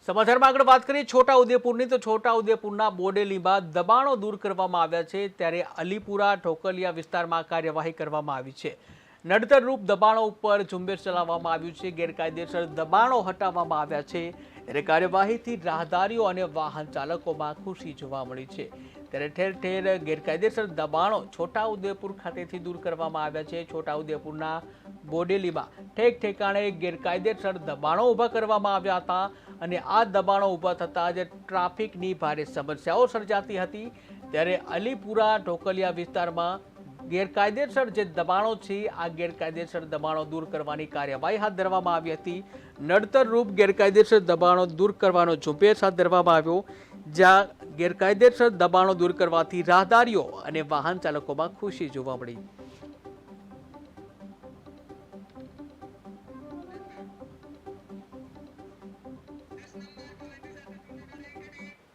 સમાચારમાં આગળ વાત કરીએ છોટા ઉદેપુરની તો છોટા ઉદેપુરના બોડેલીમાં દબાણો દૂર કરવામાં આવ્યા છે ત્યારે અલીપુરા ઢોકલિયા વિસ્તારમાં કાર્યવાહી કરવામાં આવી છે। નડતરરૂપ દબાણો ઉપર ઝુંબેશ ચલાવવામાં આવ્યું છે। ગેરકાયદેસર દબાણો હટાવવામાં આવ્યા છે ત્યારે કાર્યવાહીથી રાહદારીઓ અને વાહન ચાલકોમાં ખુશી જોવા મળી છે। ત્યારે ઠેર ઠેર ગેરકાયદેસર દબાણો છોટા ઉદેપુર ખાતેથી દૂર કરવામાં આવ્યા છે। છોટા ઉદેપુરના બોડેલીમાં ઠેક ઠેકાણે ગેરકાયદેસર દબાણો ઊભા કરવામાં આવ્યા હતા અને આ દબાણો ઊભા થતાં જ ટ્રાફિકની ભારે સમસ્યાઓ સર્જાતી હતી। ત્યારે અલીપુરા ઢોકલિયા વિસ્તારમાં ગેરકાયદેસર જે દબાણો છે આ ગેરકાયદેસર દબાણો દૂર કરવાની કાર્યવાહી હાથ ધરવામાં આવી હતી। નડતરરૂપ ગેરકાયદેસર દબાણો દૂર કરવાનો ઝુંબેશ હાથ ધરવામાં આવ્યો, જ્યાં ગેરકાયદેસર દબાણો દૂર કરવાથી રાહદારીઓ અને વાહન ચાલકોમાં ખુશી જોવા મળી।